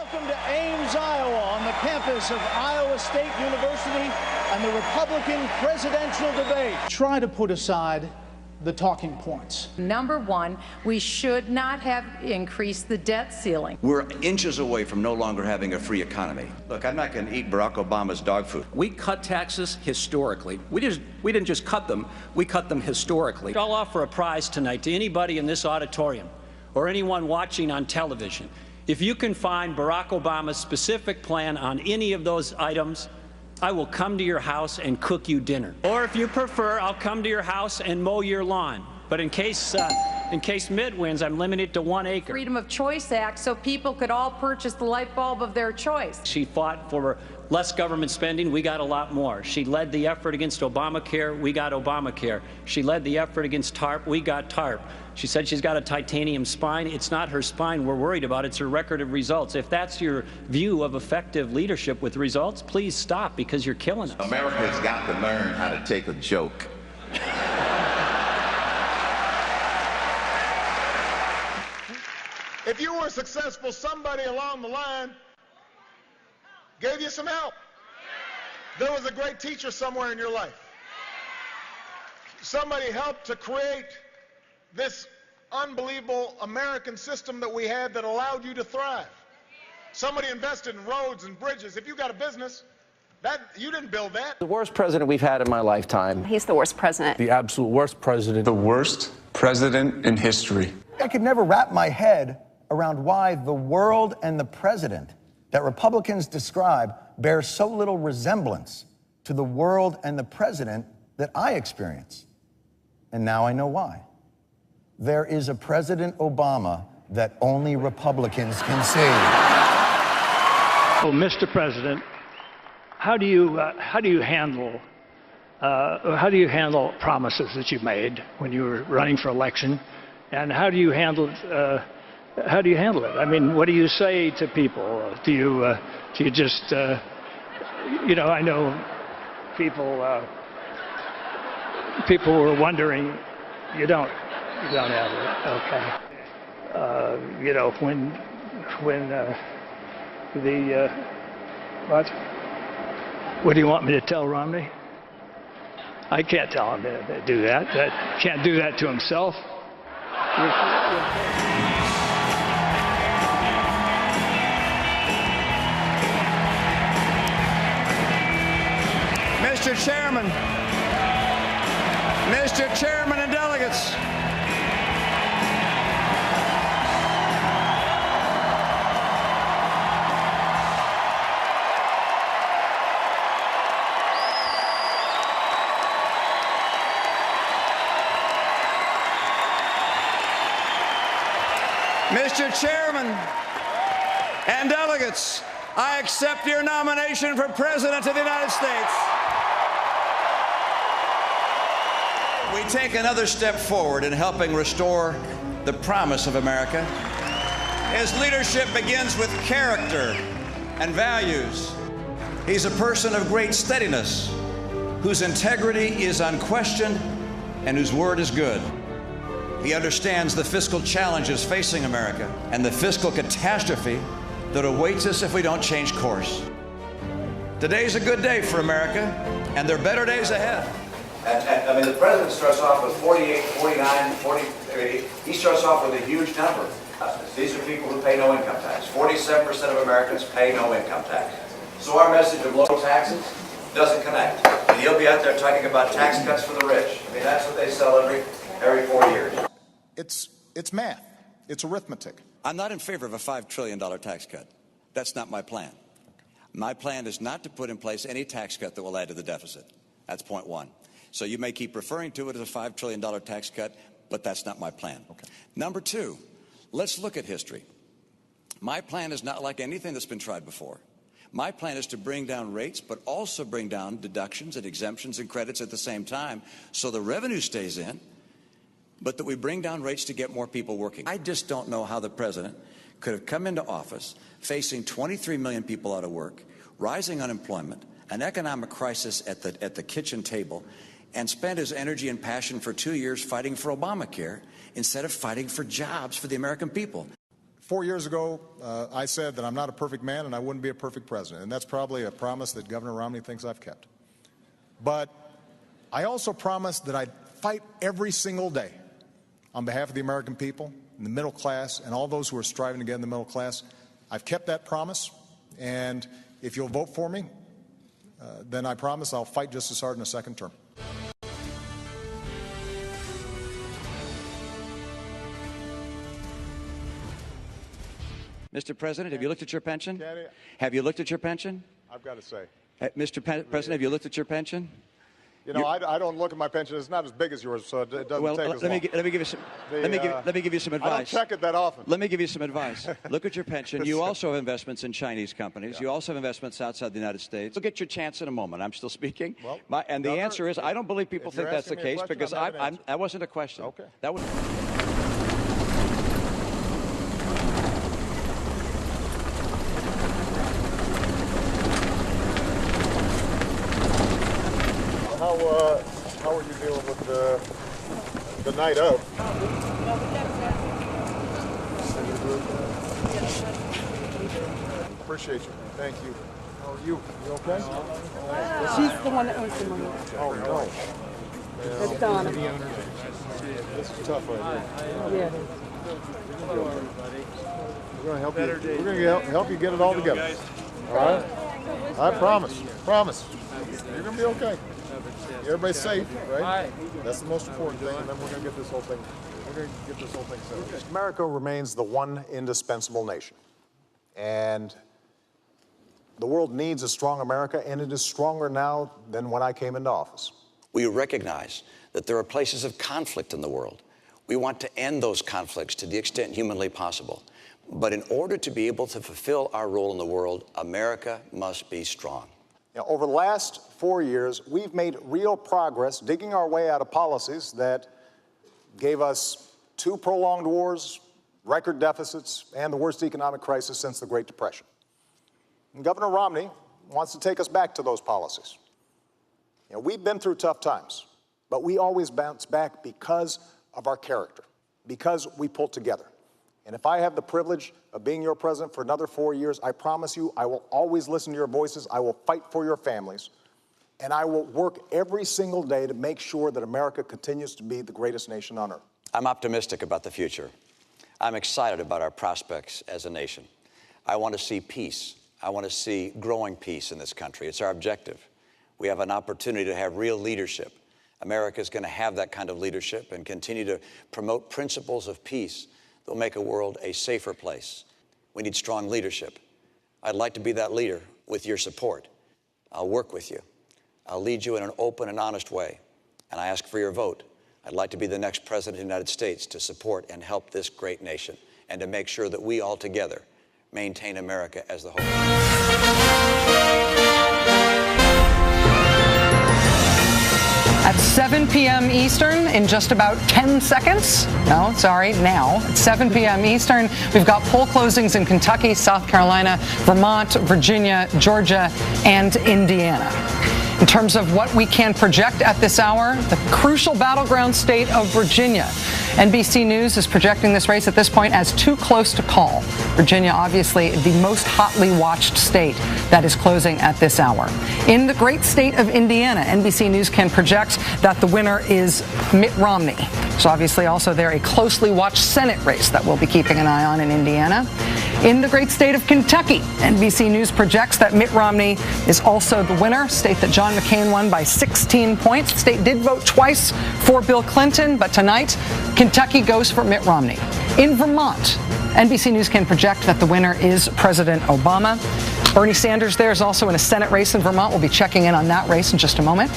Welcome to Ames, Iowa, on the campus of Iowa State University and the Republican presidential debate. Try to put aside the talking points. Number one, we should not have increased the debt ceiling. We're inches away from no longer having a free economy. Look, I'm not going to eat Barack Obama's dog food. We cut taxes historically. We didn't just cut them, we cut them historically. I'll offer a prize tonight to anybody in this auditorium or anyone watching on television. If you can find Barack Obama's specific plan on any of those items, I will come to your house and cook you dinner. Or if you prefer, I'll come to your house and mow your lawn. But in case Mitt wins, I'm limited to 1 acre. Freedom of Choice Act so people could all purchase the light bulb of their choice. She fought for less government spending. We got a lot more. She led the effort against Obamacare. We got Obamacare. She led the effort against TARP. We got TARP. She said she's got a titanium spine. It's not her spine we're worried about. It's her record of results. If that's your view of effective leadership with results, please stop, because you're killing us. America has got to learn how to take a joke. If you were successful, somebody along the line gave you some help. There was a great teacher somewhere in your life. Somebody helped to create this unbelievable American system that we had that allowed you to thrive. Somebody invested in roads and bridges. If you got a business, you didn't build that. The worst president we've had in my lifetime. He's the worst president. The absolute worst president. The worst president in history. I could never wrap my head around why the world and the president that Republicans describe bear so little resemblance to the world and the president that I experience. And now I know why. There is a President Obama that only Republicans can see. Well, Mr. President, how do you handle promises that you made when you were running for election, and how do you handle it? I mean, what do you say to people? Do you just I know people were wondering. You don't have it. Okay. What do you want me to tell Romney? I can't tell him to do that. Can't do that to himself. Mr. Chairman and delegates, Mr. Chairman and delegates, I accept your nomination for President of the United States. We take another step forward in helping restore the promise of America. His leadership begins with character and values. He's a person of great steadiness, whose integrity is unquestioned and whose word is good. He understands the fiscal challenges facing America and the fiscal catastrophe that awaits us if we don't change course. Today's a good day for America, and there are better days ahead. I mean, the president starts off with 48, 49, 40, he starts off with a huge number. These are people who pay no income tax. 47% of Americans pay no income tax. So our message of low taxes doesn't connect. And he'll be out there talking about tax cuts for the rich. I mean, that's what they sell every 4 years. It's math. It's arithmetic. I'm not in favor of a $5 trillion tax cut. That's not my plan. My plan is not to put in place any tax cut that will add to the deficit. That's point one. So you may keep referring to it as a $5 trillion tax cut, but that's not my plan. Okay. Number two, let's look at history. My plan is not like anything that's been tried before. My plan is to bring down rates, but also bring down deductions and exemptions and credits at the same time, so the revenue stays in, but that we bring down rates to get more people working. I just don't know how the president could have come into office facing 23 million people out of work, rising unemployment, an economic crisis at the kitchen table, and spent his energy and passion for 2 years fighting for Obamacare instead of fighting for jobs for the American people. 4 years ago, I said that I'm not a perfect man and I wouldn't be a perfect president. And that's probably a promise that Governor Romney thinks I've kept. But I also promised that I'd fight every single day on behalf of the American people, and the middle class, and all those who are striving to get in the middle class. I've kept that promise. And if you'll vote for me, then I promise I'll fight just as hard in a second term. Mr. President, have you looked at your pension? Have you looked at your pension? I've got to say. Mr. President, have you looked at your pension? You know, I don't look at my pension. It's not as big as yours, so it doesn't take as long. Let me give you some. Let me give you some advice. I don't check it that often. Let me give you some advice. Look at your pension. You also have investments in Chinese companies. You also have investments outside the United States. You'll get your chance in a moment. I'm still speaking. Well, and the answer is, I don't believe people think that's the case because that wasn't a question. Okay. That was. How are you dealing with the night out? Appreciate you. Thank you. How are you? You okay? She's the one that owns the money. Oh, no. That's Donna. This is tough right here. Yeah. We're going to help you. We're going to help you get it all together. All right? I promise. Promise. You're going to be okay. Everybody's safe, right? That's the most important thing, and then we're going to get this whole thing. We're going to get this whole thing settled. America remains the one indispensable nation, and the world needs a strong America, and it is stronger now than when I came into office. We recognize that there are places of conflict in the world. We want to end those conflicts to the extent humanly possible. But in order to be able to fulfill our role in the world, America must be strong. Now, over the last 4 years, we've made real progress digging our way out of policies that gave us 2 prolonged wars, record deficits, and the worst economic crisis since the Great Depression. And Governor Romney wants to take us back to those policies. You know, we've been through tough times, but we always bounce back because of our character, because we pull together. And if I have the privilege of being your president for another 4 years, I promise you I will always listen to your voices, I will fight for your families, and I will work every single day to make sure that America continues to be the greatest nation on earth. I'm optimistic about the future. I'm excited about our prospects as a nation. I want to see peace. I want to see growing peace in this country. It's our objective. We have an opportunity to have real leadership. America is going to have that kind of leadership and continue to promote principles of peace that will make a world a safer place. We need strong leadership. I'd like to be that leader with your support. I'll work with you. I'll lead you in an open and honest way. And I ask for your vote. I'd like to be the next president of the United States to support and help this great nation and to make sure that we all together maintain America as the whole. At 7 p.m. Eastern, in just about 10 seconds, no, sorry, now, at 7 p.m. Eastern, we've got poll closings in Kentucky, South Carolina, Vermont, Virginia, Georgia, and Indiana. In terms of what we can project at this hour, the crucial battleground state of Virginia. NBC News is projecting this race at this point as too close to call. Virginia, obviously, the most hotly watched state that is closing at this hour. In the great state of Indiana, NBC News can project that the winner is Mitt Romney. So obviously also there a closely watched Senate race that we'll be keeping an eye on in Indiana. In the great state of Kentucky, NBC News projects that Mitt Romney is also the winner, state that John McCain won by 16 points. The state did vote twice for Bill Clinton, but tonight, Kentucky goes for Mitt Romney. In Vermont, NBC News can project that the winner is President Obama. Bernie Sanders there is also in a Senate race in Vermont. We'll be checking in on that race in just a moment.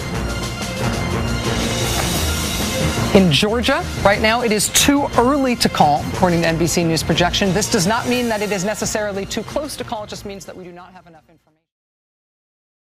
In Georgia, right now, it is too early to call, according to NBC News projection. This does not mean that it is necessarily too close to call. It just means that we do not have enough information.